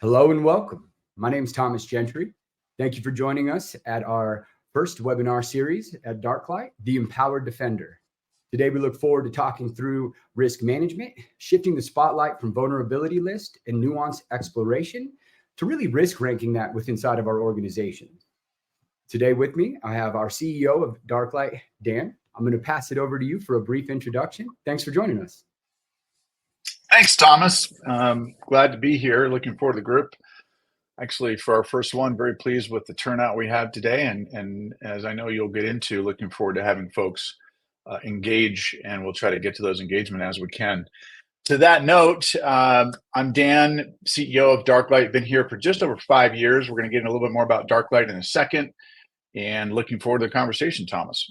Hello and welcome. My name is Thomas Gentry. Thank you for joining us at our first webinar series at Darklight, The Empowered Defender. Today, we look forward to talking through risk management, shifting the spotlight from vulnerability list and nuanced exploration to really risk ranking that with inside of our organization. Today with me, I have our CEO of Darklight, Dan. I'm going to pass it over to you for a brief introduction. Thanks for joining us. Thanks, Thomas. Glad to be here. Looking forward to the group. Actually, for our first one, very pleased with the turnout we have today. And as I know you'll get into, looking forward to having folks engage, and we'll try to get to those engagement as we can. To that note, I'm Dan, CEO of Darklight. Been here for just over 5 years. We're going to get in a little bit more about Darklight in a second, and looking forward to the conversation, Thomas.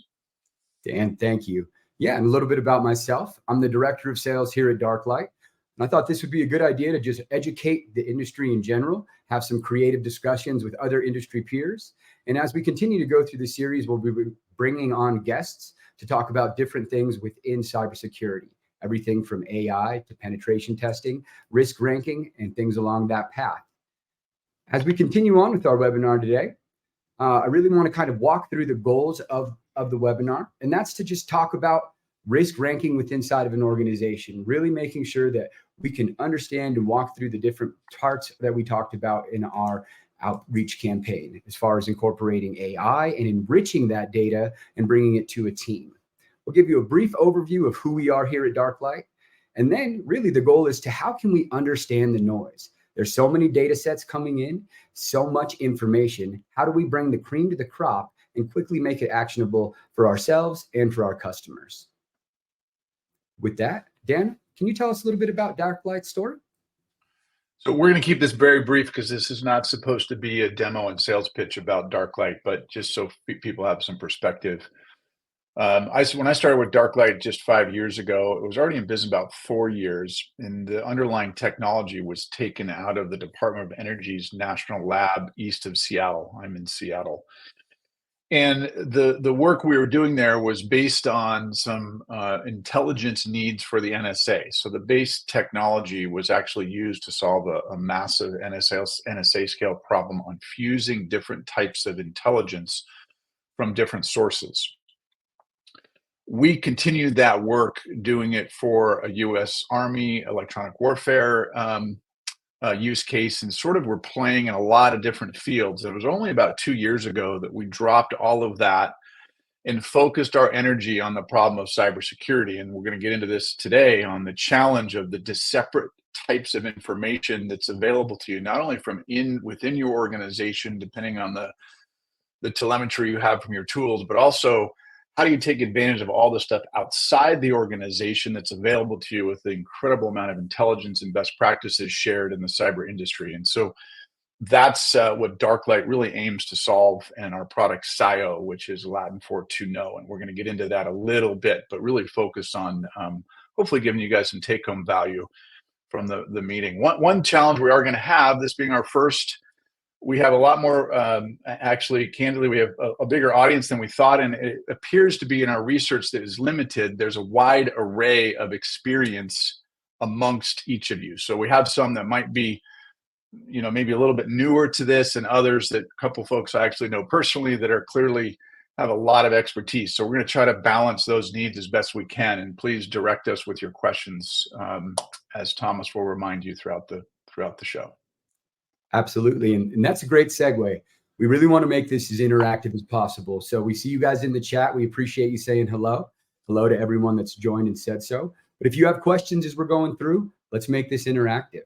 Dan, thank you. Yeah, and a little bit about myself. I'm the Director of Sales here at Darklight. And I thought this would be a good idea to just educate the industry in general, have some creative discussions with other industry peers. And as we continue to go through the series, we'll be bringing on guests to talk about different things within cybersecurity, everything from AI to penetration testing, risk ranking, and things along that path. As we continue on with our webinar today, I really want to kind of walk through the goals of the webinar, and that's to just talk about risk ranking within inside of an organization, really making sure that we can understand and walk through the different parts that we talked about in our outreach campaign, as far as incorporating AI and enriching that data and bringing it to a team. We'll give you a brief overview of who we are here at Darklight. And then really the goal is to how can we understand the noise? There's so many data sets coming in, so much information. How do we bring the cream to the crop and quickly make it actionable for ourselves and for our customers? With that, Dan, can you tell us a little bit about Darklight's story? So we're going to keep this very brief because this is not supposed to be a demo and sales pitch about Darklight, but just so people have some perspective. When I started with Darklight just 5 years ago, it was already in business about 4 years, and the underlying technology was taken out of the Department of Energy's national lab east of Seattle. I'm in Seattle. And the work we were doing there was based on some intelligence needs for the NSA. So the base technology was actually used to solve a massive NSA scale problem on fusing different types of intelligence from different sources. We continued that work, doing it for a U.S. Army electronic warfare use case, and sort of were playing in a lot of different fields. It was only about 2 years ago that we dropped all of that and focused our energy on the problem of cybersecurity. And we're going to get into this today on the challenge of the separate types of information that's available to you, not only from within your organization, depending on the telemetry you have from your tools, but also how do you take advantage of all the stuff outside the organization that's available to you with the incredible amount of intelligence and best practices shared in the cyber industry? And so that's what Darklight really aims to solve, and our product SIO, which is Latin for to know. And we're going to get into that a little bit, but really focus on hopefully giving you guys some take-home value from the meeting. One challenge we are going to have, this being our first, we have a lot more, actually, candidly, we have a bigger audience than we thought, and it appears to be in our research that is limited. There's a wide array of experience amongst each of you. So we have some that might be, maybe a little bit newer to this, and others that a couple folks I actually know personally that are clearly have a lot of expertise. So we're going to try to balance those needs as best we can, and please direct us with your questions, as Thomas will remind you throughout the show. Absolutely. And that's a great segue. We really want to make this as interactive as possible. So we see you guys in the chat. We appreciate you saying hello. Hello to everyone that's joined and said so. But if you have questions as we're going through, let's make this interactive.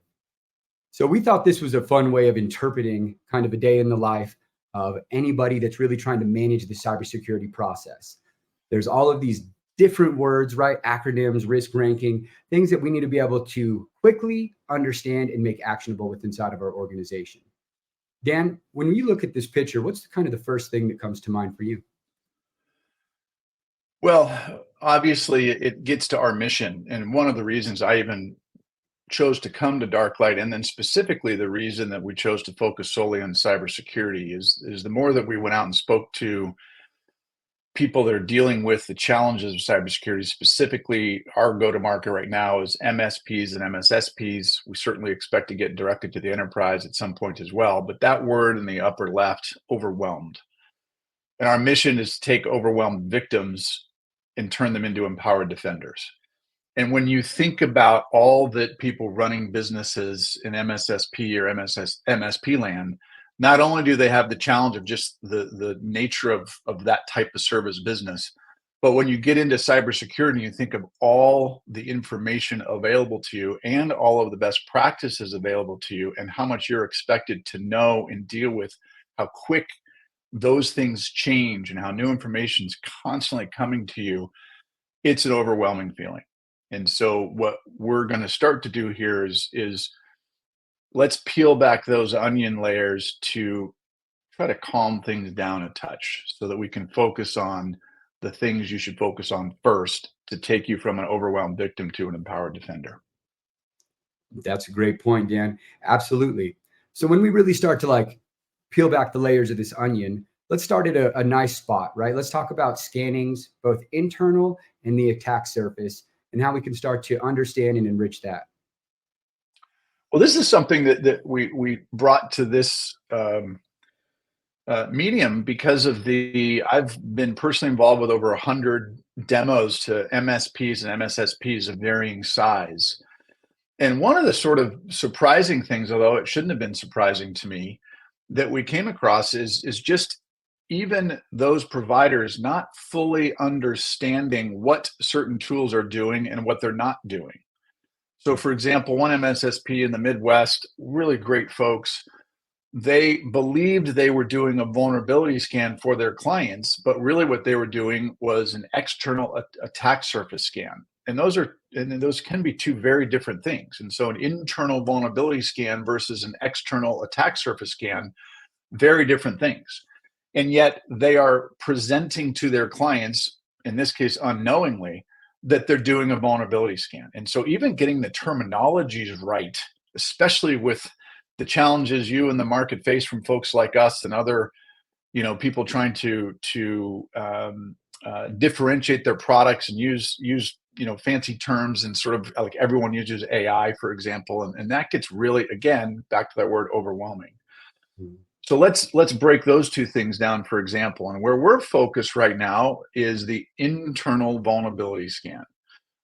So we thought this was a fun way of interpreting kind of a day in the life of anybody that's really trying to manage the cybersecurity process. There's all of these different words, right? Acronyms, risk ranking, things that we need to be able to quickly understand and make actionable within inside of our organization. Dan, when you look at this picture, what's kind of the first thing that comes to mind for you? Well, obviously it gets to our mission. And one of the reasons I even chose to come to Darklight, and then specifically the reason that we chose to focus solely on cybersecurity, is the more that we went out and spoke to people that are dealing with the challenges of cybersecurity. Specifically, our go-to-market right now is MSPs and MSSPs. We certainly expect to get directly to the enterprise at some point as well, but that word in the upper left, overwhelmed. And our mission is to take overwhelmed victims and turn them into empowered defenders. And when you think about all that people running businesses in MSSP or MSP land, not only do they have the challenge of just the nature of that type of service business, but when you get into cybersecurity, you think of all the information available to you and all of the best practices available to you and how much you're expected to know and deal with, how quick those things change and how new information is constantly coming to you, it's an overwhelming feeling. And so what we're going to start to do here is let's peel back those onion layers to try to calm things down a touch so that we can focus on the things you should focus on first to take you from an overwhelmed victim to an empowered defender. That's a great point, Dan. Absolutely. So when we really start to like peel back the layers of this onion, let's start at a nice spot, right? Let's talk about scannings, both internal and the attack surface, and how we can start to understand and enrich that. Well, this is something that we brought to this medium because of I've been personally involved with over 100 demos to MSPs and MSSPs of varying size. And one of the sort of surprising things, although it shouldn't have been surprising to me, that we came across is just even those providers not fully understanding what certain tools are doing and what they're not doing. So for example, one MSSP in the Midwest, really great folks, they believed they were doing a vulnerability scan for their clients, but really what they were doing was an external attack surface scan. And those can be two very different things. And so an internal vulnerability scan versus an external attack surface scan, very different things. And yet they are presenting to their clients, in this case unknowingly, that they're doing a vulnerability scan. And so even getting the terminologies right, especially with the challenges you and the market face from folks like us and other, people trying to differentiate their products and use fancy terms, and sort of like everyone uses AI, for example, and that gets really, again, back to that word overwhelming. Mm-hmm. So let's break those two things down, for example. And where we're focused right now is the internal vulnerability scan,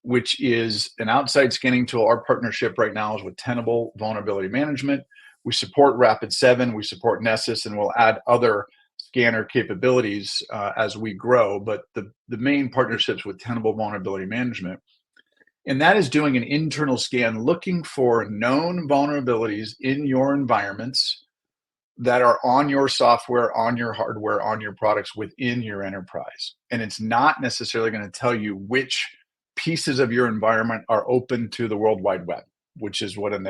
which is an outside scanning tool. Our partnership right now is with Tenable Vulnerability Management. We support Rapid7, we support Nessus, and we'll add other scanner capabilities as we grow. But the main partnerships with Tenable Vulnerability Management. And that is doing an internal scan looking for known vulnerabilities in your environments that are on your software, on your hardware, on your products within your enterprise. And it's not necessarily going to tell you which pieces of your environment are open to the World Wide Web, which is what an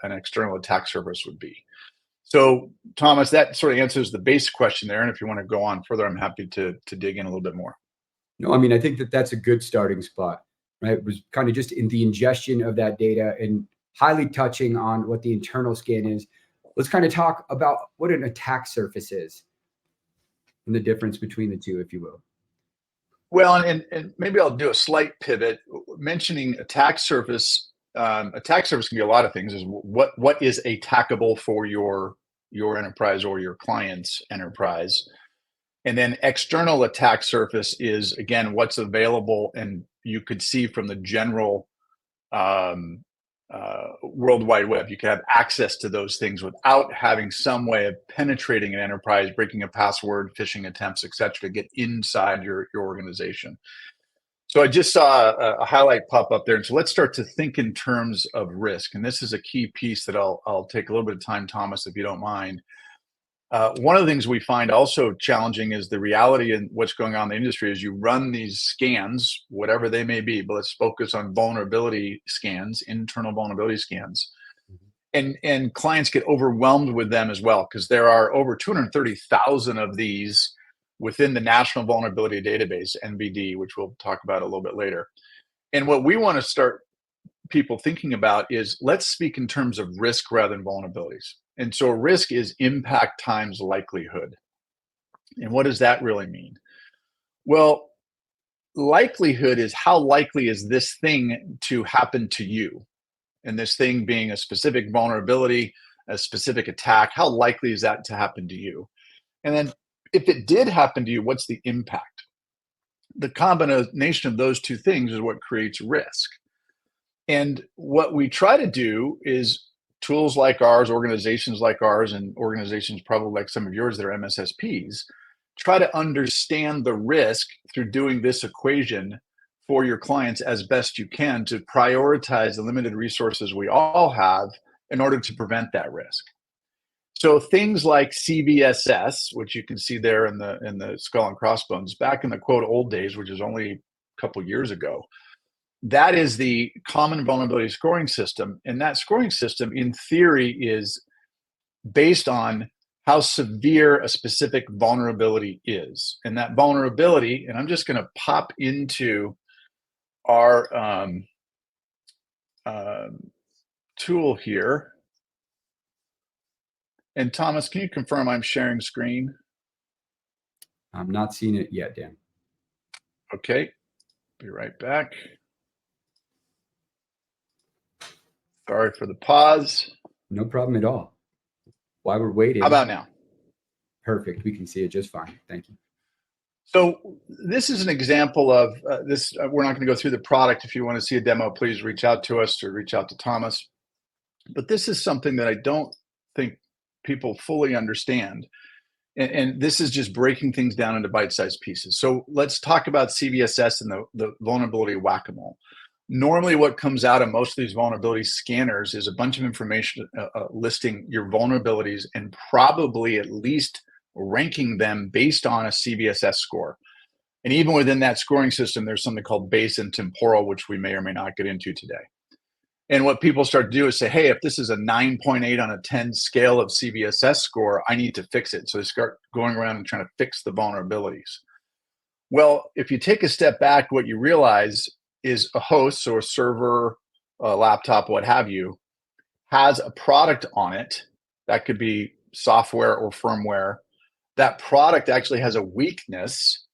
external attack surface would be. So, Thomas, that sort of answers the basic question there. And if you want to go on further, I'm happy to dig in a little bit more. No, I mean, I think that's a good starting spot, right? It was kind of just in the ingestion of that data and highly touching on what the internal scan is. Let's kind of talk about what an attack surface is and the difference between the two, if you will. Well, and maybe I'll do a slight pivot. Mentioning attack surface can be a lot of things. Is what is attackable for your enterprise or your client's enterprise, and then external attack surface is, again, what's available, and you could see from the general World Wide Web. You can have access to those things without having some way of penetrating an enterprise, breaking a password, phishing attempts, et cetera, to get inside your organization. So I just saw a highlight pop up there. And so let's start to think in terms of risk. And this is a key piece that I'll take a little bit of time, Thomas, if you don't mind. One of the things we find also challenging is the reality in what's going on in the industry is you run these scans, whatever they may be, but let's focus on vulnerability scans, internal vulnerability scans. And clients get overwhelmed with them as well, because there are over 230,000 of these within the National Vulnerability Database, NVD, which we'll talk about a little bit later. And what we want to start people thinking about is, let's speak in terms of risk rather than vulnerabilities. And so risk is impact times likelihood. And what does that really mean? Well, likelihood is how likely is this thing to happen to you? And this thing being a specific vulnerability, a specific attack, how likely is that to happen to you? And then if it did happen to you, what's the impact? The combination of those two things is what creates risk. And what we try to do is tools like ours, organizations like ours, and organizations probably like some of yours that are MSSPs, try to understand the risk through doing this equation for your clients as best you can to prioritize the limited resources we all have in order to prevent that risk. So things like CVSS, which you can see there in the skull and crossbones, back in the quote old days, which is only a couple years ago, that is the common vulnerability scoring system. And that scoring system, in theory, is based on how severe a specific vulnerability is. And that vulnerability, and I'm just going to pop into our tool here. And Thomas, can you confirm I'm sharing screen? I'm not seeing it yet, Dan. Okay, be right back. Sorry for the pause. No problem at all. While we're waiting. How about now? Perfect. We can see it just fine. Thank you. So this is an example of this. We're not going to go through the product. If you want to see a demo, please reach out to us or reach out to Thomas. But this is something that I don't think people fully understand. And this is just breaking things down into bite-sized pieces. So let's talk about CVSS and the vulnerability whack-a-mole. Normally what comes out of most of these vulnerability scanners is a bunch of information listing your vulnerabilities and probably at least ranking them based on a CVSS score. And even within that scoring system, there's something called base and temporal, which we may or may not get into today. And what people start to do is say, hey, if this is a 9.8 on a 10 scale of CVSS score, I need to fix it. So they start going around and trying to fix the vulnerabilities. Well, if you take a step back, what you realize is a host, so a server, a laptop, what have you, has a product on it. That could be software or firmware. That product actually has a weakness,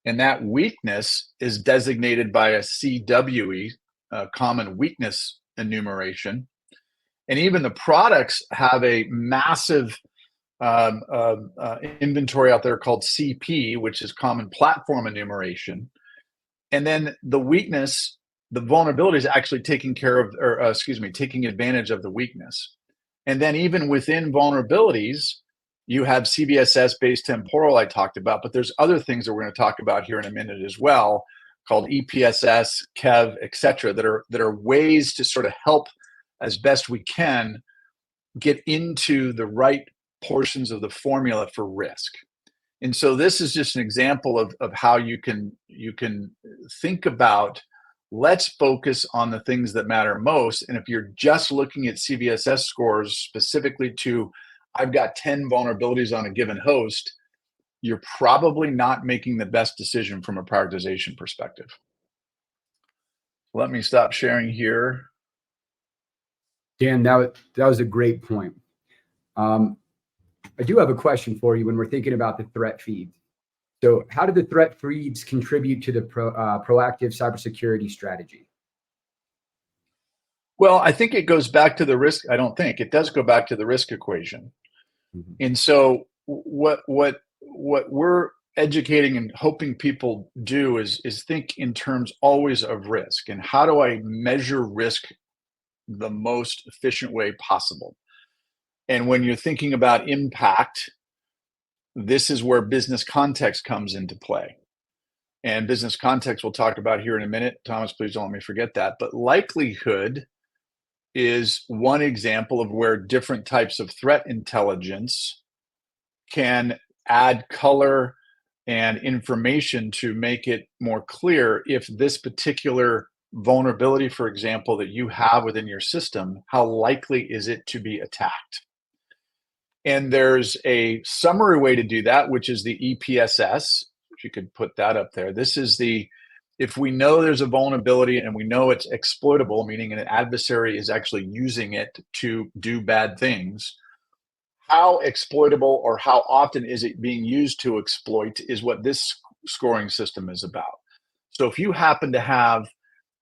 and that weakness is designated by a CWE, common weakness enumeration. And even the products have a massive inventory out there called CP, which is common platform enumeration. And then the weakness, the vulnerability is actually taking care of, or taking advantage of the weakness. And then even within vulnerabilities, you have CVSS-based temporal I talked about, but there's other things that we're going to talk about here in a minute as well, called EPSS, KEV, et cetera, that are ways to sort of help as best we can get into the right portions of the formula for risk. And so this is just an example of how you can think about, let's focus on the things that matter most. And if you're just looking at CVSS scores specifically to, I've got 10 vulnerabilities on a given host, you're probably not making the best decision from a prioritization perspective. Let me stop sharing here. Dan, that was a great point. I do have a question for you when we're thinking about the threat feeds. So how do the threat feeds contribute to the proactive cybersecurity strategy? Well, I think it goes back to the risk. I don't think it does go back to the risk equation. Mm-hmm. And so what we're educating and hoping people do is think in terms always of risk, and how do I measure risk the most efficient way possible. And when you're thinking about impact, this is where business context comes into play. And business context we'll talk about here in a minute. Thomas, please don't let me forget that. But likelihood is one example of where different types of threat intelligence can add color and information to make it more clear if this particular vulnerability, for example, that you have within your system, how likely is it to be attacked? And there's a summary way to do that, which is the EPSS. If you could put that up there. This is if we know there's a vulnerability and we know it's exploitable, meaning an adversary is actually using it to do bad things, how exploitable or how often is it being used to exploit is what this scoring system is about. So if you happen to have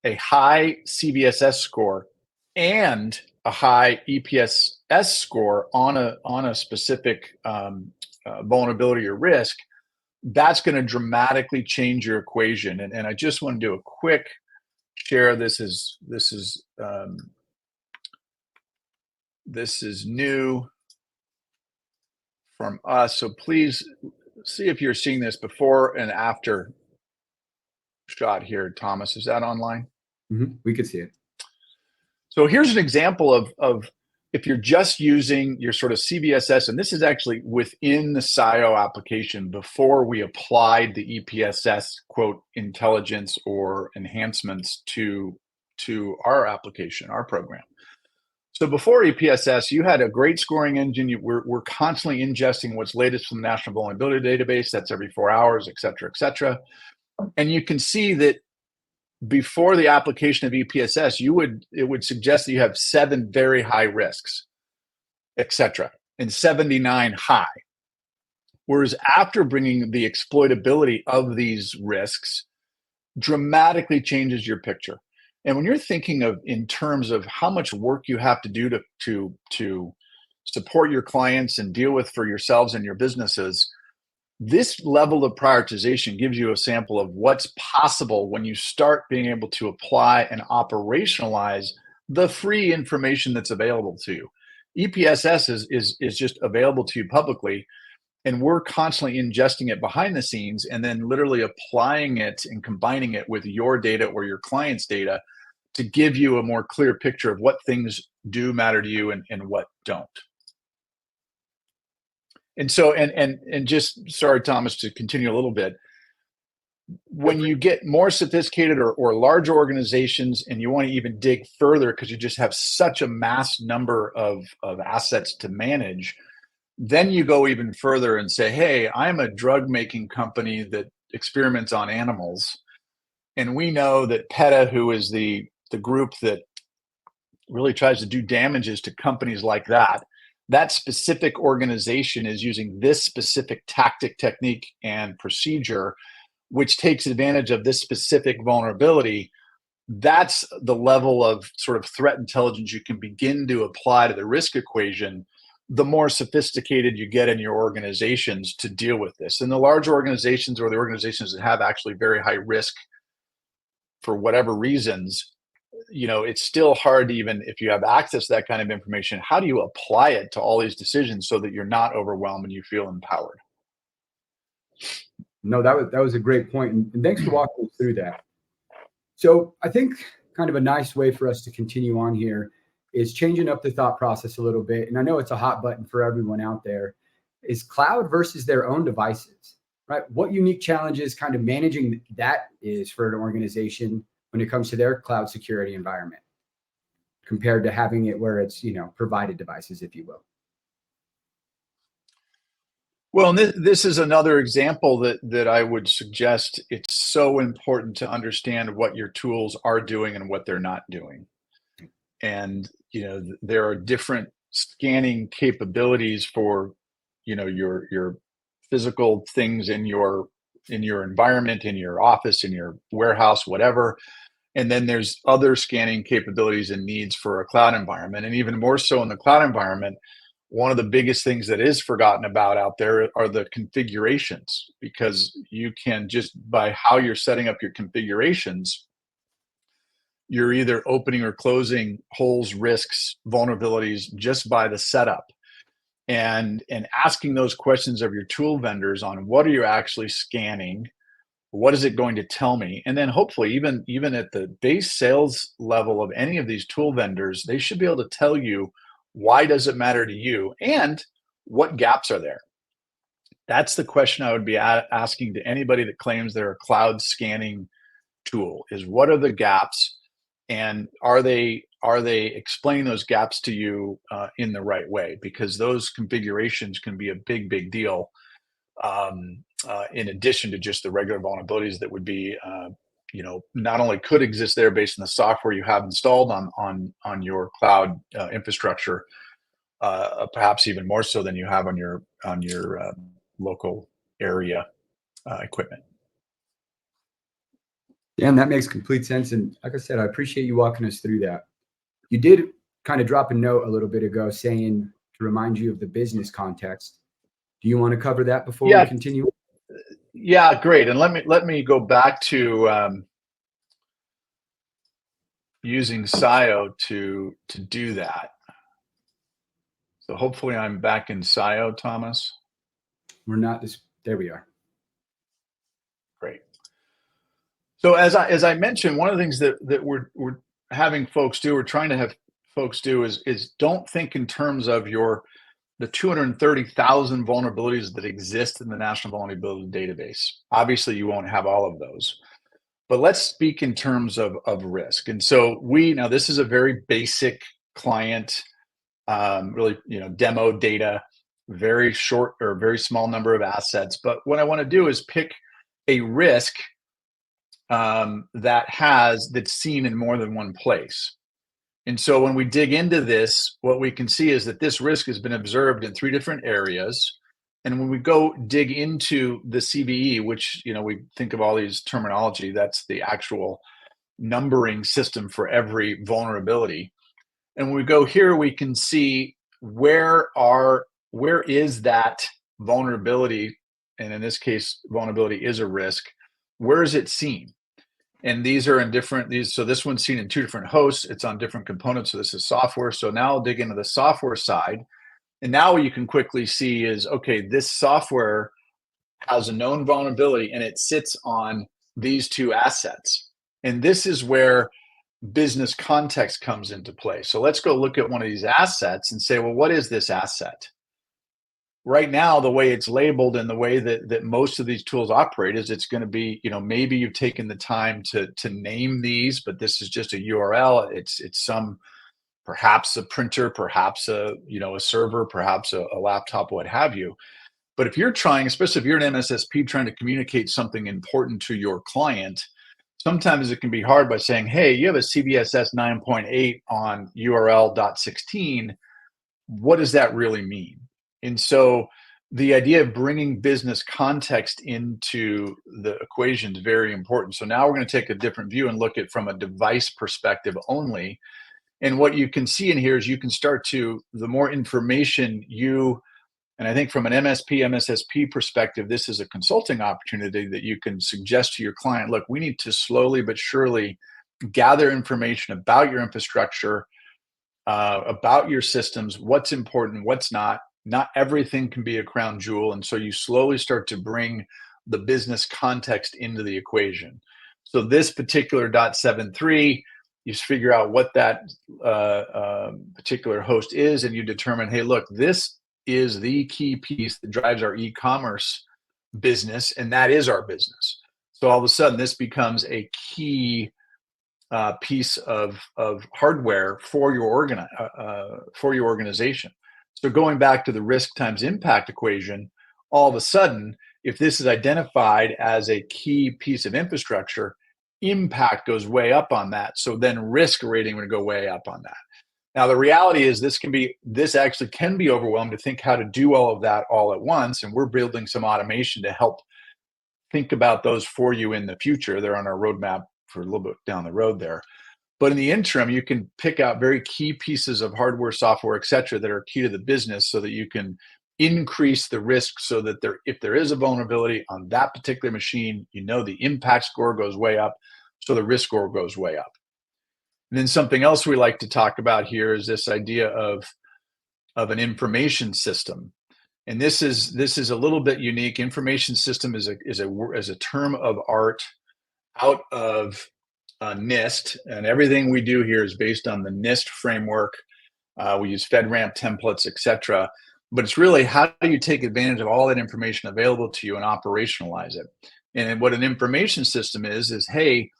a high CVSS score and a high EPSS score on a specific vulnerability or risk, that's going to dramatically change your equation. And I just want to do a quick share. This is new from us. So please see if you're seeing this before and after shot here. Thomas, is that online? We could see it. So here's an example of if you're just using your sort of CVSS, and this is actually within the SIO application before we applied the EPSS quote intelligence or enhancements to our application, our program. So before EPSS, you had a great scoring engine. We're constantly ingesting what's latest from the National Vulnerability Database. That's every 4 hours, et cetera, et cetera. And you can see that before the application of EPSS, it would suggest that you have 7 very high risks, et cetera, and 79 high. Whereas after bringing the exploitability of these risks, dramatically changes your picture. And when you're thinking of in terms of how much work you have to do to support your clients and deal with for yourselves and your businesses, this level of prioritization gives you a sample of what's possible when you start being able to apply and operationalize the free information that's available to you. EPSS is just available to you publicly, and we're constantly ingesting it behind the scenes and then literally applying it and combining it with your data or your client's data to give you a more clear picture of what things do matter to you and what don't. And so, and just, sorry, Thomas, to continue a little bit, when you get more sophisticated or large organizations and you want to even dig further because you just have such a mass number of assets to manage, then you go even further and say, hey, I'm a drug making company that experiments on animals. And we know that PETA, who is the group that really tries to do damages to companies like that, that specific organization is using this specific tactic, technique, and procedure, which takes advantage of this specific vulnerability. That's the level of sort of threat intelligence you can begin to apply to the risk equation, the more sophisticated you get in your organizations to deal with this. And the large organizations or the organizations that have actually very high risk for whatever reasons, it's still hard to, even if you have access to that kind of information, how do you apply it to all these decisions so that you're not overwhelmed and you feel empowered? No, that was a great point. And thanks for walking us through that. So I think kind of a nice way for us to continue on here is changing up the thought process a little bit. And I know it's a hot button for everyone out there, is cloud versus their own devices, right? What unique challenges kind of managing that is for an organization when it comes to their cloud security environment compared to having it where it's, provided devices, if you will. Well, this is another example that I would suggest it's so important to understand what your tools are doing and what they're not doing. And, there are different scanning capabilities for, your physical things in your environment, in your office, in your warehouse, whatever. And then there's other scanning capabilities and needs for a cloud environment. And even more so in the cloud environment, one of the biggest things that is forgotten about out there are the configurations, because you can just by how you're setting up your configurations, you're either opening or closing holes, risks, vulnerabilities just by the setup. And asking those questions of your tool vendors on what are you actually scanning, what is it going to tell me, and then hopefully even at the base sales level of any of these tool vendors, they should be able to tell you why does it matter to you and what gaps are there. That's the question I would be asking to anybody that claims they're a cloud scanning tool, is what are the gaps, and are they explaining those gaps to you in the right way? Because those configurations can be a big deal, in addition to just the regular vulnerabilities that would be not only could exist there based on the software you have installed on your cloud infrastructure, perhaps even more so than you have on your local area equipment. Yeah, and that makes complete sense. And like I said, I appreciate you walking us through that. You did kind of drop a note a little bit ago saying to remind you of the business context. Do you want to cover that before we Yeah, continue? yeah, great. And let me go back to using SIO to do that. So hopefully I'm back in SIO, Thomas. We're not this. There we are. Great. So as I mentioned, one of the things that we're having folks do, we're trying to have folks do is don't think in terms of the 230,000 vulnerabilities that exist in the National Vulnerability Database. Obviously, you won't have all of those, but let's speak in terms of risk. And so now this is a very basic client, really, demo data, very short or very small number of assets. But what I want to do is pick a risk that's seen in more than one place. And so when we dig into this, what we can see is that this risk has been observed in 3 different areas. And when we go dig into the CVE, which, we think of all these terminology, that's the actual numbering system for every vulnerability. And when we go here, we can see where is that vulnerability, and in this case, vulnerability is a risk. Where is it seen? And these are in so this one's seen in 2 different hosts. It's on different components. So this is software. So now I'll dig into the software side. And now what you can quickly see is, okay, this software has a known vulnerability and it sits on these 2 assets. And this is where business context comes into play. So let's go look at one of these assets and say, well, what is this asset? Right now, the way it's labeled and the way that most of these tools operate is it's going to be, maybe you've taken the time to name these, but this is just a URL. It's perhaps a printer, perhaps a server, perhaps a laptop, what have you. But if you're trying, especially if you're an MSSP trying to communicate something important to your client, sometimes it can be hard by saying, hey, you have a CVSS 9.8 on URL.16. What does that really mean? And so the idea of bringing business context into the equation is very important. So now we're going to take a different view and look at from a device perspective only. And what you can see in here is you can start to, the more information and I think from an MSP, MSSP perspective, this is a consulting opportunity that you can suggest to your client, look, we need to slowly but surely gather information about your infrastructure, about your systems, what's important, what's not. Not everything can be a crown jewel. And so you slowly start to bring the business context into the equation. So this particular .73, you figure out what that particular host is, and you determine, hey, look, this is the key piece that drives our e-commerce business, and that is our business. So all of a sudden, this becomes a key piece of hardware for your organization. So going back to the risk times impact equation, all of a sudden, if this is identified as a key piece of infrastructure, impact goes way up on that. So then risk rating would go way up on that. Now, the reality is this actually can be overwhelmed to think how to do all of that all at once. And we're building some automation to help think about those for you in the future. They're on our roadmap for a little bit down the road there. But in the interim, you can pick out very key pieces of hardware, software, et cetera, that are key to the business so that you can increase the risk so that if there is a vulnerability on that particular machine, the impact score goes way up, so the risk score goes way up. And then something else we like to talk about here is this idea of an information system. And this is a little bit unique. Information system is a term of art out of NIST, and everything we do here is based on the NIST framework. We use FedRAMP templates, etc. But it's really how do you take advantage of all that information available to you and operationalize it? And what an information system is hey,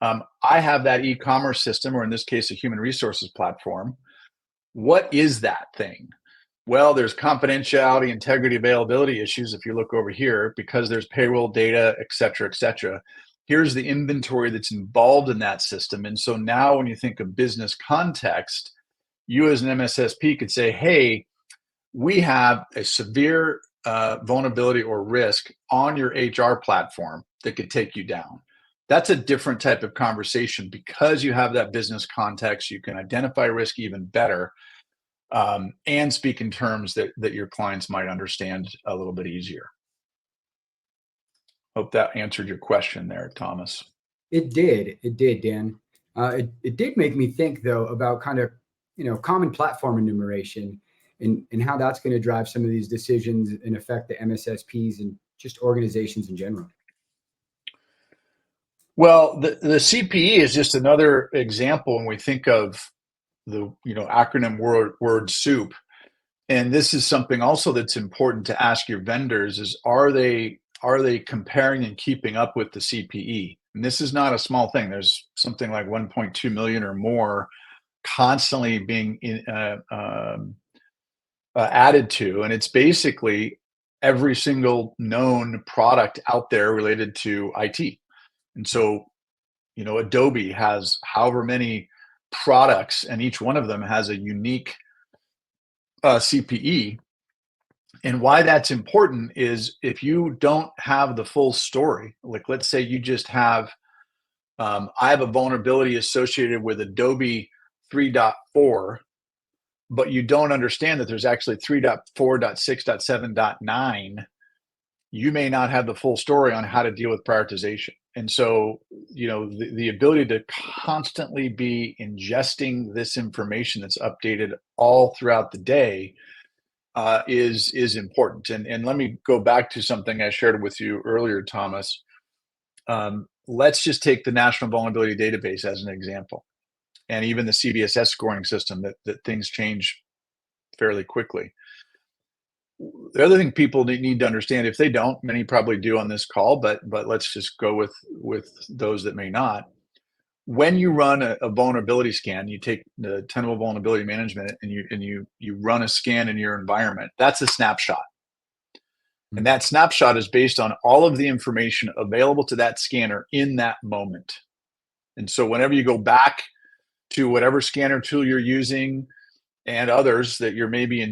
I have that e-commerce system, or in this case, a human resources platform. What is that thing? Well, there's confidentiality, integrity, availability issues. If you look over here, because there's payroll data, et cetera, et cetera. Here's the inventory that's involved in that system. And so now when you think of business context, you as an MSSP could say, hey, we have a severe vulnerability or risk on your HR platform that could take you down. That's a different type of conversation because you have that business context. You can identify risk even better, and speak in terms that your clients might understand a little bit easier. Hope that answered your question there, Thomas. It did. It did, Dan. It did make me think though about kind of, common platform enumeration and how that's going to drive some of these decisions and affect the MSSPs and just organizations in general. Well, the CPE is just another example when we think of the acronym word soup. And this is something also that's important to ask your vendors is are they comparing and keeping up with the CPE? And this is not a small thing. There's something like 1.2 million or more constantly being added to, and it's basically every single known product out there related to IT. And so, Adobe has however many products, and each one of them has a unique CPE. And why that's important is if you don't have the full story, like let's say you just have, I have a vulnerability associated with Adobe 3.4, but you don't understand that there's actually 3.4.6.7.9, you may not have the full story on how to deal with prioritization. And so, the ability to constantly be ingesting this information that's updated all throughout the day is important. And let me go back to something I shared with you earlier, Thomas. Let's just take the National Vulnerability Database as an example, and even the CVSS scoring system that things change fairly quickly. The other thing people need to understand, if they don't, many probably do on this call, but let's just go with those that may not. When you run a vulnerability scan, you take the Tenable Vulnerability Management and you run a scan in your environment. That's a snapshot. And that snapshot is based on all of the information available to that scanner in that moment. And so whenever you go back to whatever scanner tool you're using and others that you're maybe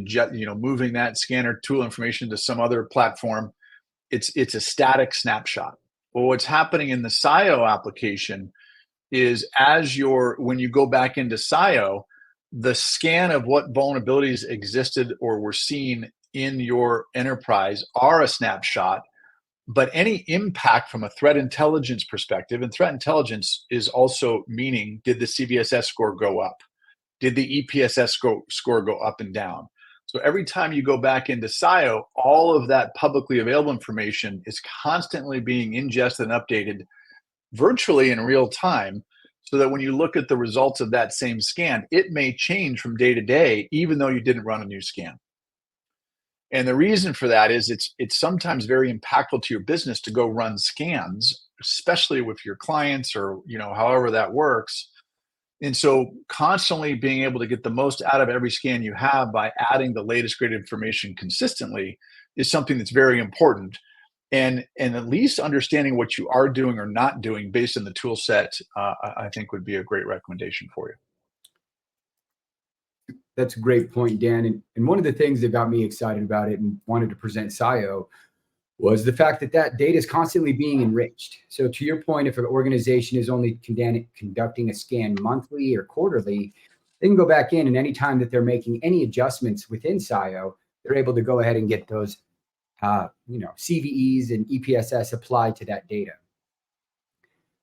moving that scanner tool information to some other platform, it's a static snapshot. Well, what's happening in the SIO application is when you go back into SIO, the scan of what vulnerabilities existed or were seen in your enterprise are a snapshot, but any impact from a threat intelligence perspective, and threat intelligence is also meaning, did the CVSS score go up? Did the EPSS score go up and down? So every time you go back into SIO, all of that publicly available information is constantly being ingested and updated virtually in real time, so that when you look at the results of that same scan, it may change from day to day, even though you didn't run a new scan. And the reason for that is it's sometimes very impactful to your business to go run scans, especially with your clients or however that works. And so constantly being able to get the most out of every scan you have by adding the latest great information consistently is something that's very important. And at least understanding what you are doing or not doing based on the tool set, I think would be a great recommendation for you. That's a great point, Dan. And one of the things that got me excited about it and wanted to present SIO was the fact that data is constantly being enriched. So to your point, if an organization is only conducting a scan monthly or quarterly, they can go back in, and anytime that they're making any adjustments within SIO, they're able to go ahead and get those CVEs and EPSS applied to that data.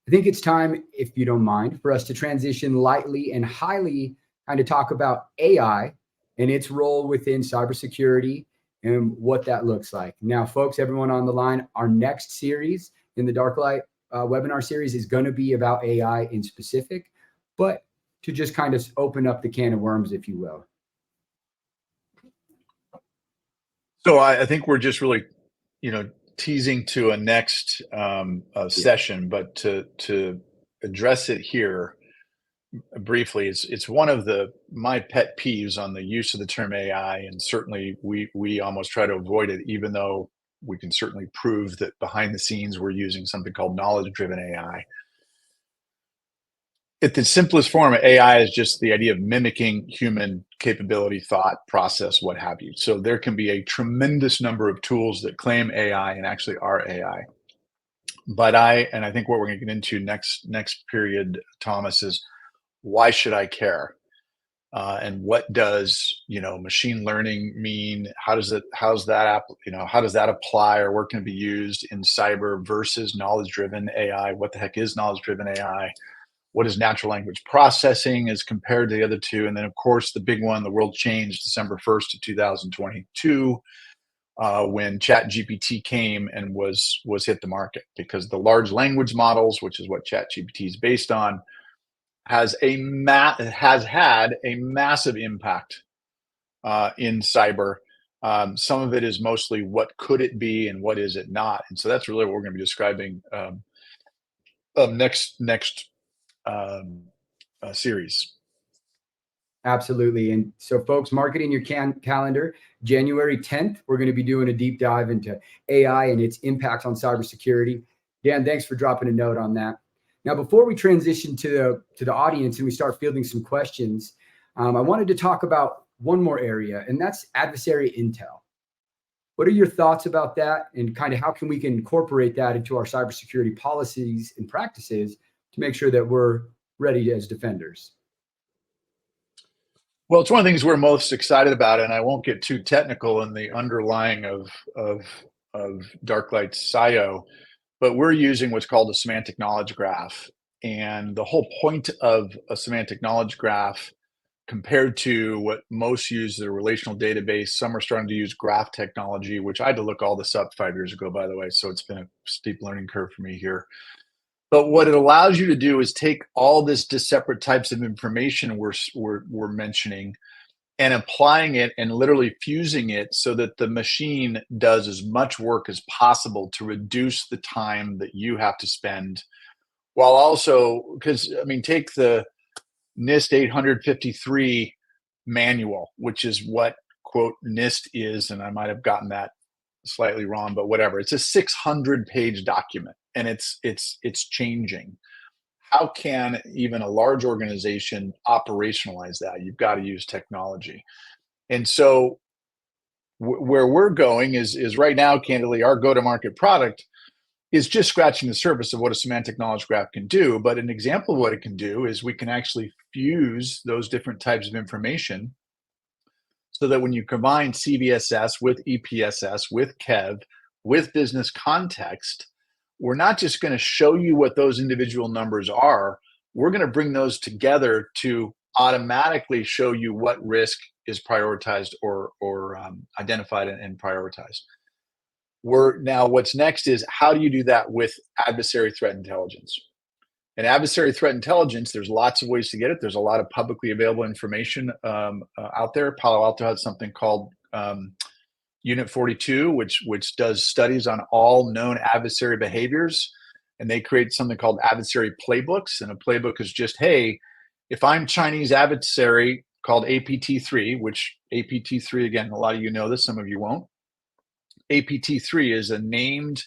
I think it's time, if you don't mind, for us to transition lightly and highly kind of talk about AI and its role within cybersecurity and what that looks like. Now, folks, everyone on the line, our next series in the Darklight webinar series is going to be about AI in specific, but to just kind of open up the can of worms, if you will. So I think we're just really, teasing to a next session, but to address it here briefly, it's one of my pet peeves on the use of the term AI, and certainly we almost try to avoid it, even though we can certainly prove that behind the scenes we're using something called knowledge-driven AI. At the simplest form, AI is just the idea of mimicking human capability, thought, process, what have you. So there can be a tremendous number of tools that claim AI and actually are AI. But I think what we're going to get into next period, Thomas, is why should I care? And what does machine learning mean? How's that how does that apply, or where can it be used in cyber versus knowledge driven AI? What the heck is knowledge driven AI? What is natural language processing as compared to the other two? And then, of course, the big one, the world changed December 1st of 2022, when ChatGPT came and was hit the market, because the large language models, which is what ChatGPT is based on, has had a massive impact in cyber. Some of it is mostly what could it be and what is it not, and so that's really what we're going to be describing next series. Absolutely. And so, folks, mark it in your calendar. January 10th, we're going to be doing a deep dive into AI and its impact on cybersecurity. Dan, thanks for dropping a note on that. Now, before we transition to the audience and we start fielding some questions, I wanted to talk about one more area, and that's adversary intel. What are your thoughts about that, and kind of how can we incorporate that into our cybersecurity policies and practices to make sure that we're ready as defenders? Well, it's one of the things we're most excited about, and I won't get too technical in the underlying of Darklight's SIO, but we're using what's called a semantic knowledge graph. And the whole point of a semantic knowledge graph, compared to what most use, the relational database, some are starting to use graph technology, which I had to look all this up 5 years ago, by the way, so it's been a steep learning curve for me here. But what it allows you to do is take all this separate types of information we're mentioning and applying it and literally fusing it so that the machine does as much work as possible to reduce the time that you have to spend, while also, because take the NIST 853 manual, which is what quote NIST is, and I might have gotten that slightly wrong, but whatever. It's a 600-page document, and it's changing. How can even a large organization operationalize that? You've got to use technology. And so where we're going is right now, candidly, our go-to-market product is just scratching the surface of what a semantic knowledge graph can do. But an example of what it can do is we can actually fuse those different types of information so that when you combine CVSS with EPSS, with KEV, with business context, we're not just going to show you what those individual numbers are. We're going to bring those together to automatically show you what risk is prioritized or identified and prioritized. What's next is, how do you do that with adversary threat intelligence? And adversary threat intelligence, there's lots of ways to get it. There's a lot of publicly available information out there. Palo Alto has something called Unit 42, which does studies on all known adversary behaviors. And they create something called adversary playbooks. And a playbook is just, hey, if I'm Chinese adversary called APT3, which APT3, again, a lot of you know this, some of you won't. APT3 is a named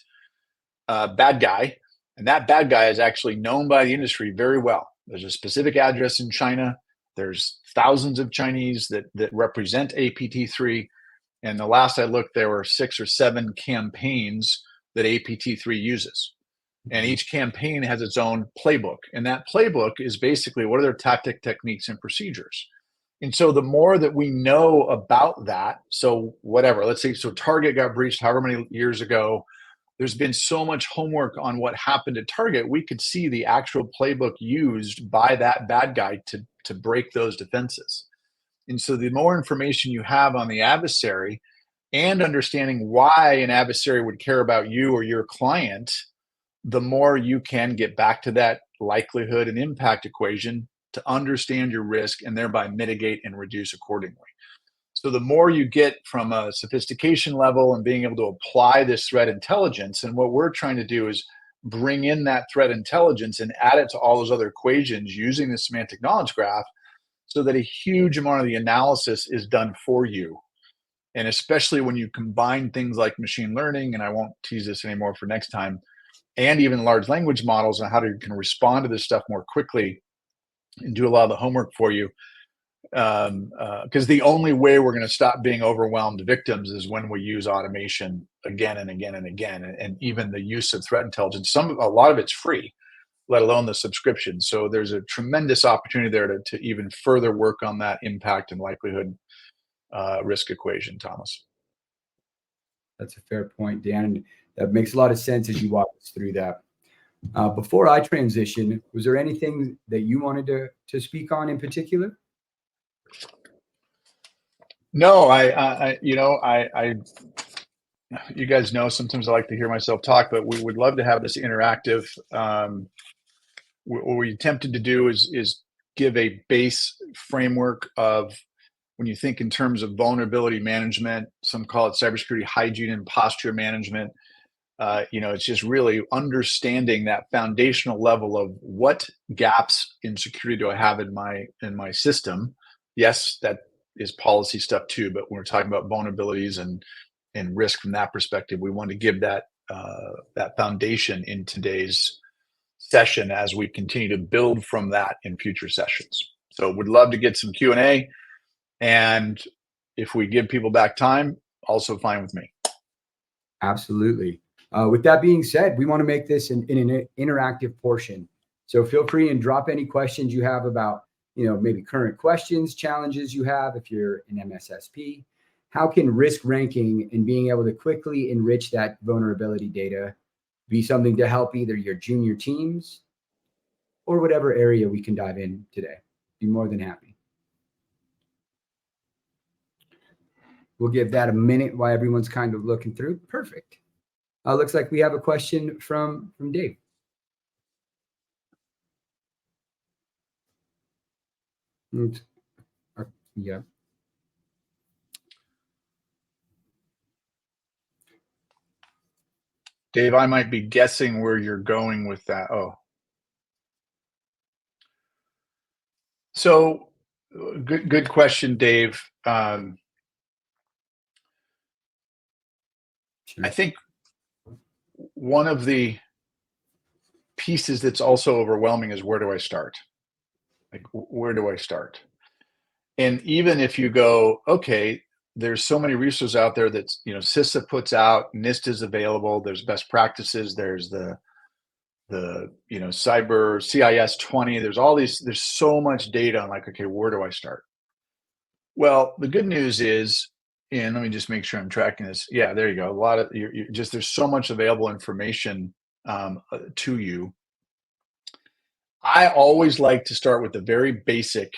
bad guy. And that bad guy is actually known by the industry very well. There's a specific address in China. There's thousands of Chinese that represent APT3. And the last I looked, there were 6 or 7 campaigns that APT3 uses. And each campaign has its own playbook. And that playbook is basically, what are their tactic, techniques, and procedures? And so the more that we know about that, so whatever, let's say, so Target got breached however many years ago, there's been so much homework on what happened at Target, we could see the actual playbook used by that bad guy to break those defenses. And so the more information you have on the adversary and understanding why an adversary would care about you or your client, the more you can get back to that likelihood and impact equation to understand your risk and thereby mitigate and reduce accordingly. So the more you get from a sophistication level and being able to apply this threat intelligence, and what we're trying to do is bring in that threat intelligence and add it to all those other equations using the semantic knowledge graph, so that a huge amount of the analysis is done for you. And especially when you combine things like machine learning, and I won't tease this anymore for next time, and even large language models and how you can respond to this stuff more quickly and do a lot of the homework for you. because the only way we're going to stop being overwhelmed victims is when we use automation again and again and again. And even the use of threat intelligence, a lot of it's free, let alone the subscription. So there's a tremendous opportunity there to even further work on that impact and likelihood risk equation, Thomas. That's a fair point, Dan. And that makes a lot of sense as you walk us through that. Before I transition, was there anything that you wanted to speak on in particular? No, you guys know sometimes I like to hear myself talk, but we would love to have this interactive. What we attempted to do is give a base framework of when you think in terms of vulnerability management. Some call it cybersecurity hygiene and posture management. It's just really understanding that foundational level of what gaps in security do I have in my system. Yes, that is policy stuff too, but when we're talking about vulnerabilities and risk from that perspective, we want to give that foundation in today's session as we continue to build from that in future sessions. So would love to get some Q&A, and if we give people back time, also fine with me. Absolutely. With that being said, we want to make this an interactive portion. So feel free and drop any questions you have about, maybe current questions, challenges you have if you're an MSSP. How can risk ranking and being able to quickly enrich that vulnerability data be something to help either your junior teams or whatever area we can dive in today? Be more than happy. We'll give that a minute while everyone's kind of looking through. Perfect. Looks like we have a question from Dave. Yeah. Dave, I might be guessing where you're going with that. Oh. So good question, Dave. Sure. I think one of the pieces that's also overwhelming is, where do I start? Like, where do I start? And even if you go, okay, there's so many resources out there that, CISA puts out, NIST is available, there's best practices, there's the cyber CIS 20, there's so much data. I'm like, okay, where do I start? Well, the good news is, and let me just make sure I'm tracking this. Yeah, there you go. A lot of there's so much available information to you. I always like to start with the very basic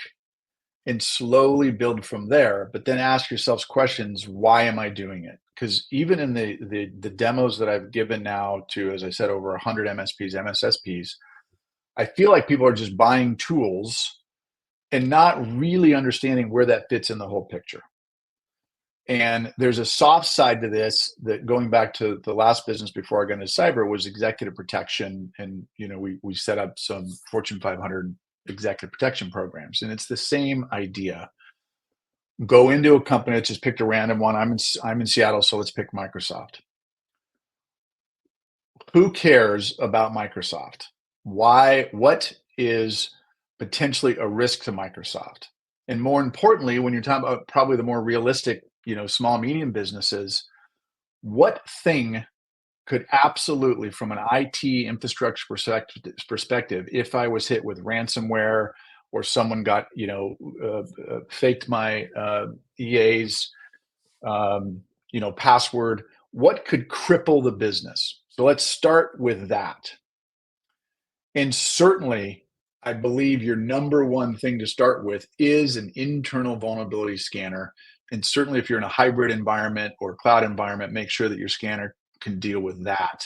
and slowly build from there, but then ask yourselves questions. Why am I doing it? Because even in the demos that I've given now to, as I said, over 100 MSPs, MSSPs, I feel like people are just buying tools and not really understanding where that fits in the whole picture. And there's a soft side to this that, going back to the last business before I got into cyber, was executive protection. And, we set up some Fortune 500 executive protection programs. And it's the same idea. Go into a company, let's just pick a random one. I'm in Seattle, so let's pick Microsoft. Who cares about Microsoft? Why? What is potentially a risk to Microsoft? And more importantly, when you're talking about probably the more realistic, small, medium businesses, what thing could absolutely, from an IT infrastructure perspective, if I was hit with ransomware or someone got, faked my EA's, password, what could cripple the business? So let's start with that. And certainly, I believe your number one thing to start with is an internal vulnerability scanner. And certainly if you're in a hybrid environment or cloud environment, make sure that your scanner can deal with that,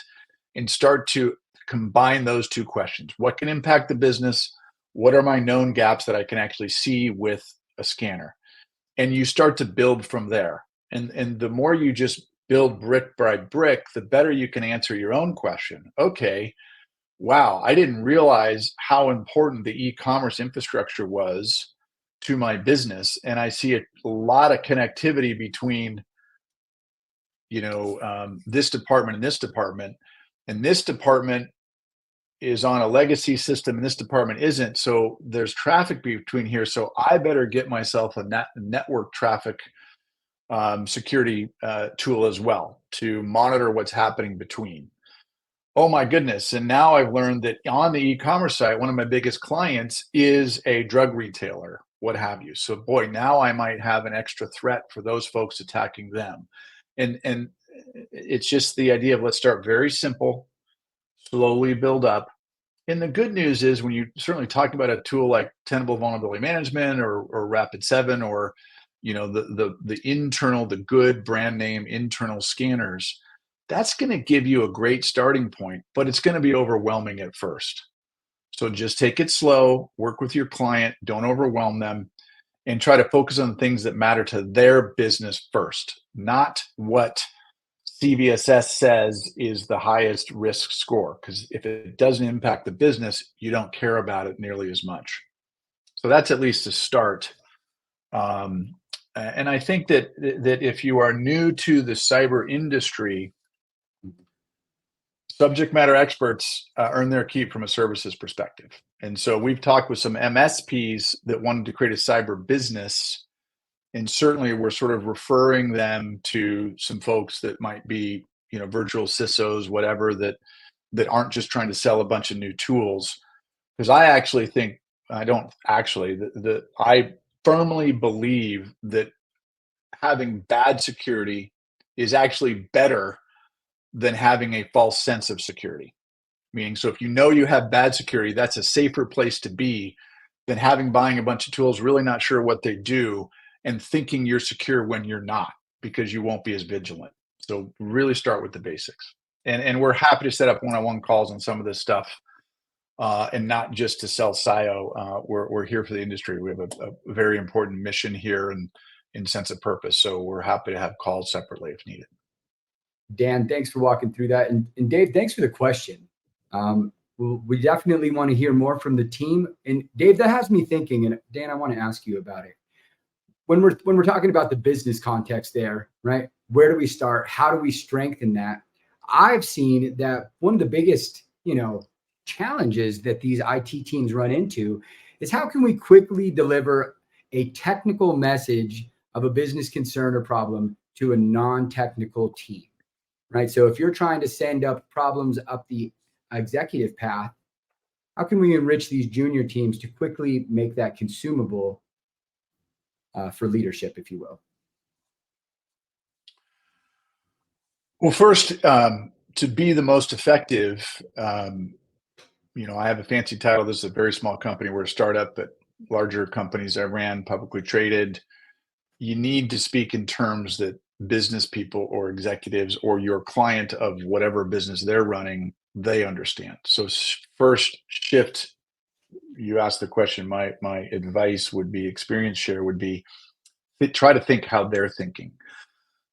and start to combine those two questions. What can impact the business? What are my known gaps that I can actually see with a scanner? And you start to build from there. And the more you just build brick by brick, the better you can answer your own question. Okay, wow, I didn't realize how important the e-commerce infrastructure was to my business. And I see a lot of connectivity between, this department and this department. And this department is on a legacy system and this department isn't. So there's traffic between here. So I better get myself a network traffic security tool as well to monitor what's happening between. Oh my goodness. And now I've learned that on the e-commerce site, one of my biggest clients is a drug retailer, what have you. So boy, now I might have an extra threat for those folks attacking them. And it's just the idea of let's start very simple, slowly build up. And the good news is when you certainly talk about a tool like Tenable Vulnerability Management or Rapid7 or the internal, the good brand name internal scanners, that's going to give you a great starting point, but it's going to be overwhelming at first. So just take it slow, work with your client, don't overwhelm them, and try to focus on things that matter to their business first, not what CVSS says is the highest risk score. Because if it doesn't impact the business, you don't care about it nearly as much. So that's at least a start. And I think that if you are new to the cyber industry, subject matter experts earn their keep from a services perspective. And so we've talked with some MSPs that wanted to create a cyber business. And certainly we're sort of referring them to some folks that might be, virtual CISOs, whatever, that aren't just trying to sell a bunch of new tools. Because I firmly believe that having bad security is actually better than having a false sense of security. Meaning, so if you have bad security, that's a safer place to be than buying a bunch of tools, really not sure what they do, and thinking you're secure when you're not, because you won't be as vigilant. So really start with the basics. And we're happy to set up one-on-one calls on some of this stuff, and not just to sell SIO. We're here for the industry. We have a very important mission here and sense of purpose. So we're happy to have calls separately if needed. Dan, thanks for walking through that. And Dave, thanks for the question. We definitely want to hear more from the team. And Dave, that has me thinking, and Dan, I want to ask you about it. When we're talking about the business context there, right? Where do we start? How do we strengthen that? I've seen that one of the biggest, challenges that these IT teams run into is how can we quickly deliver a technical message of a business concern or problem to a non-technical team, right? So if you're trying to send up problems up the executive path, how can we enrich these junior teams to quickly make that consumable for leadership, if you will? Well, first, to be the most effective, I have a fancy title. This is a very small company. We're a startup, but larger companies I ran, publicly traded. You need to speak in terms that business people or executives or your client of whatever business they're running, they understand. So first shift, you asked the question, my advice would be, experience share would be, try to think how they're thinking.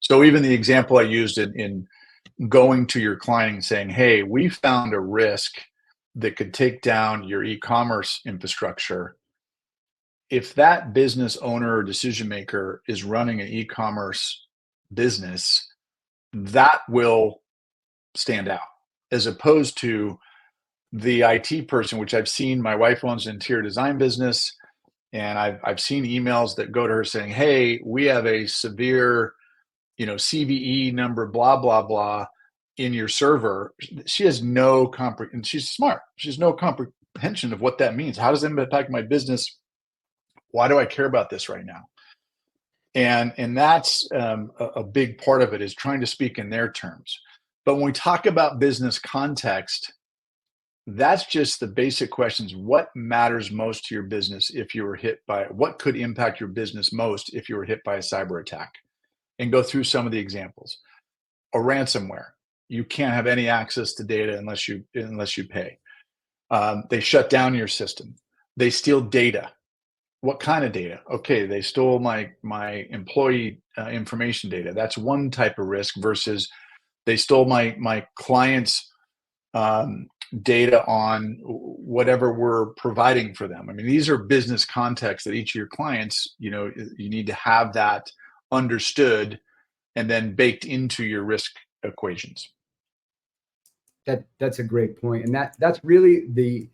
So even the example I used in going to your client and saying, hey, we found a risk that could take down your e-commerce infrastructure. If that business owner or decision maker is running an e-commerce business, that will stand out, as opposed to the IT person, which I've seen. My wife owns an interior design business, and I've seen emails that go to her saying, hey, we have a severe, CVE number, blah, blah, blah, in your server. She has no and she's smart. She has no comprehension of what that means. How does that impact my business? Why do I care about this right now? And that's a big part of it, is trying to speak in their terms. But when we talk about business context, that's just the basic questions. What matters most to your business if you were hit by, what could impact your business most if you were hit by a cyber attack? And go through some of the examples. A ransomware. You can't have any access to data unless you pay. They shut down your system. They steal data. What kind of data? Okay, they stole my employee information data. That's one type of risk, versus they stole my client's data on whatever we're providing for them. I mean, these are business contexts that each of your clients, you need to have that understood and then baked into your risk equations. That's a great point, and that's really the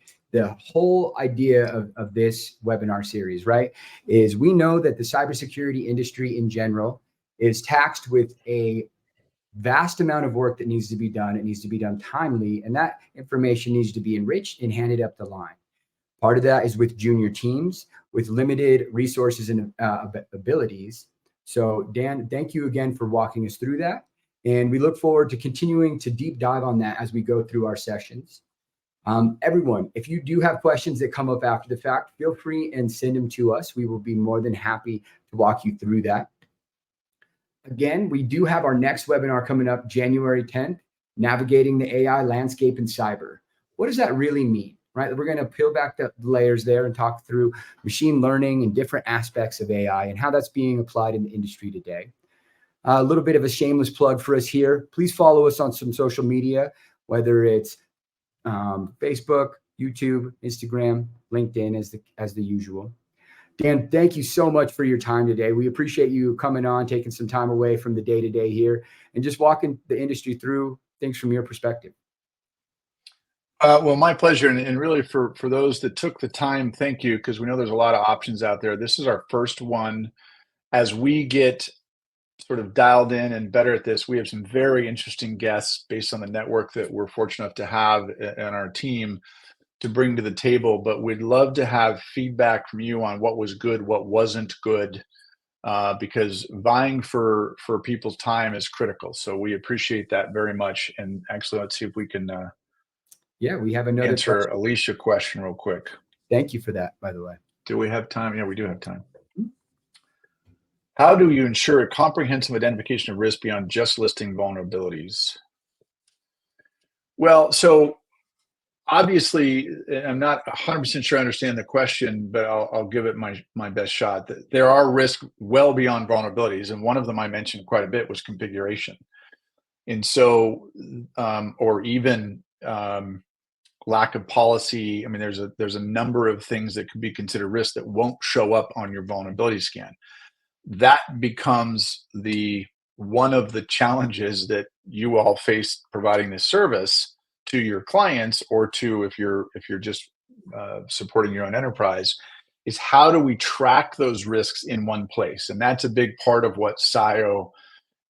whole idea of this webinar series, right? Is we know that the cybersecurity industry in general is taxed with a vast amount of work that needs to be done. It needs to be done timely, and that information needs to be enriched and handed up the line. Part of that is with junior teams with limited resources and abilities. So Dan, thank you again for walking us through that. And we look forward to continuing to deep dive on that as we go through our sessions. Everyone, if you do have questions that come up after the fact, feel free and send them to us. We will be more than happy to walk you through that. Again, we do have our next webinar coming up January 10th, Navigating the AI Landscape in Cyber. What does that really mean, right? We're going to peel back the layers there and talk through machine learning and different aspects of AI and how that's being applied in the industry today. A little bit of a shameless plug for us here. Please follow us on some social media, whether it's Facebook, YouTube, Instagram, LinkedIn as the usual. Dan, thank you so much for your time today. We appreciate you coming on, taking some time away from the day-to-day here, and just walking the industry through things from your perspective. Well, my pleasure. And really for those that took the time, thank you, because we know there's a lot of options out there. This is our first one. As we get sort of dialed in and better at this, we have some very interesting guests based on the network that we're fortunate enough to have in our team to bring to the table. But we'd love to have feedback from you on what was good, what wasn't good, because vying for people's time is critical. So we appreciate that very much. And actually, let's see if we can we have another answer question. Alicia question real quick. Thank you for that, by the way. Do we have time? Yeah, we do have time. How do you ensure a comprehensive identification of risk beyond just listing vulnerabilities? Well, so obviously, I'm not 100% sure I understand the question, but I'll give it my best shot. There are risks well beyond vulnerabilities, and one of them I mentioned quite a bit was configuration. And so, or even lack of policy. I mean, there's a number of things that could be considered risks that won't show up on your vulnerability scan. That becomes one of the challenges that you all face providing this service to your clients, or to if you're just supporting your own enterprise, is how do we track those risks in one place? And that's a big part of what SIO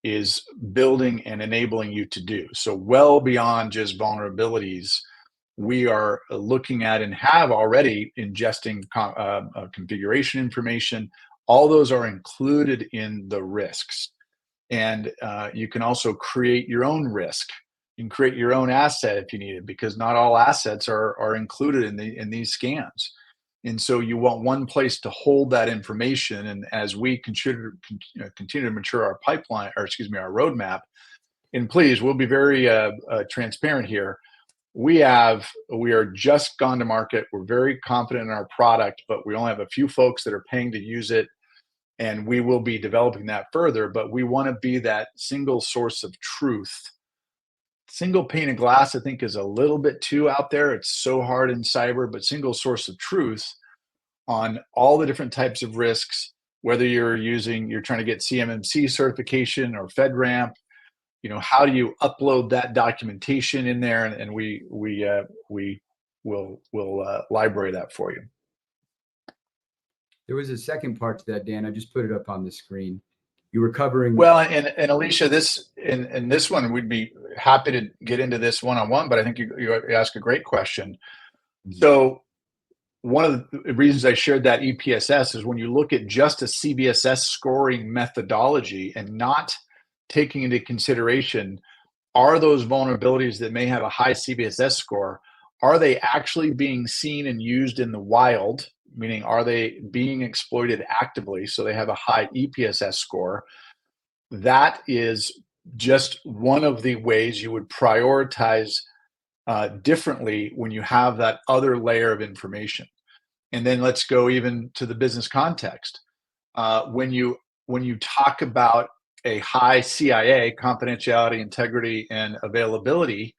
is building and enabling you to do. So well beyond just vulnerabilities, we are looking at and have already ingesting configuration information. All those are included in the risks. And you can also create your own risk. You can create your own asset if you need it, because not all assets are included in these scans. And so you want one place to hold that information. And as we continue to mature our pipeline, or excuse me, our roadmap, and please, we'll be very transparent here. We are just gone to market. We're very confident in our product, but we only have a few folks that are paying to use it. And we will be developing that further, but we want to be that single source of truth. Single pane of glass, I think, is a little bit too out there. It's so hard in cyber, but single source of truth on all the different types of risks, whether you're trying to get CMMC certification or FedRAMP, how do you upload that documentation in there? And we will library that for you. There was a second part to that, Dan. I just put it up on the screen. You were covering. Well, and Alicia, this one, we'd be happy to get into this one-on-one, but I think you ask a great question. So one of the reasons I shared that EPSS is when you look at just a CBSS scoring methodology and not taking into consideration, are those vulnerabilities that may have a high CBSS score, are they actually being seen and used in the wild? Meaning, are they being exploited actively so they have a high EPSS score? That is just one of the ways you would prioritize differently when you have that other layer of information. And then let's go even to the business context. When you talk about a high CIA, confidentiality, integrity, and availability,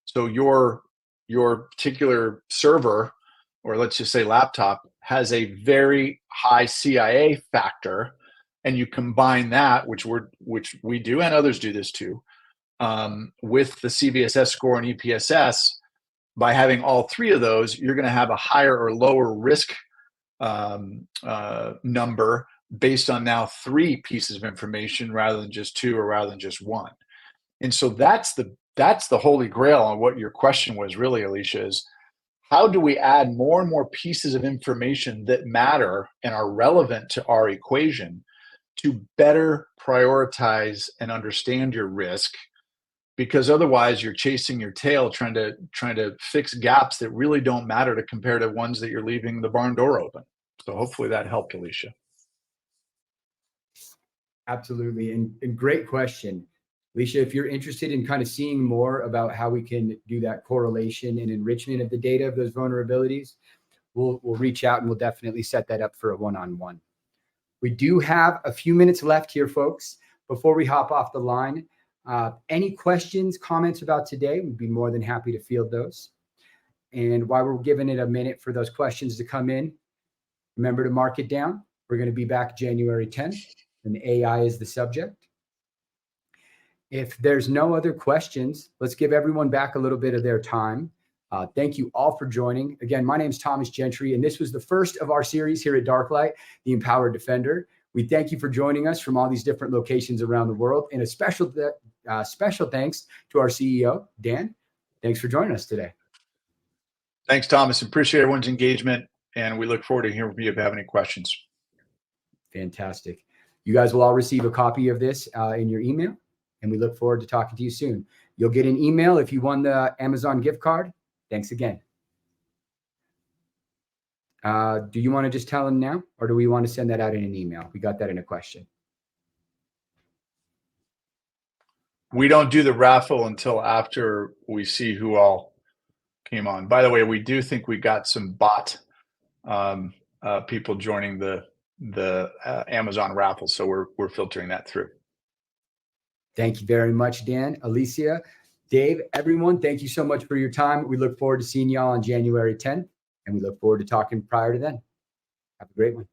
so your particular server, or let's just say laptop, has a very high CIA factor, and you combine that, which we do, and others do this too, with the CVSS score and EPSS, by having all three of those, you're going to have a higher or lower risk number based on now three pieces of information rather than just two or rather than just one. And so that's the holy grail on what your question was really, Alicia, is how do we add more and more pieces of information that matter and are relevant to our equation to better prioritize and understand your risk? Because otherwise you're chasing your tail trying to fix gaps that really don't matter to compare to ones that you're leaving the barn door open. So hopefully that helped, Alicia. Absolutely. And great question. Alicia, if you're interested in kind of seeing more about how we can do that correlation and enrichment of the data of those vulnerabilities, we'll reach out and we'll definitely set that up for a one-on-one. We do have a few minutes left here, folks, before we hop off the line. Any questions, comments about today, we'd be more than happy to field those. And while we're giving it a minute for those questions to come in, remember to mark it down. We're going to be back January 10th, and AI is the subject. If there's no other questions, let's give everyone back a little bit of their time. Thank you all for joining. Again, my name is Thomas Gentry, and this was the first of our series here at Darklight, the Empowered Defender. We thank you for joining us from all these different locations around the world. And a special thanks to our CEO, Dan. Thanks for joining us today. Thanks, Thomas. Appreciate everyone's engagement, and we look forward to hearing from you if you have any questions. Fantastic. You guys will all receive a copy of this in your email, and we look forward to talking to you soon. You'll get an email if you won the Amazon gift card. Thanks again. Do you want to just tell them now, or do we want to send that out in an email? We got that in a question. We don't do the raffle until after we see who all came on. By the way, we do think we got some bot people joining the Amazon raffle, so we're filtering that through. Thank you very much, Dan, Alicia, Dave, everyone. Thank you so much for your time. We look forward to seeing y'all on January 10th, and we look forward to talking prior to then. Have a great one.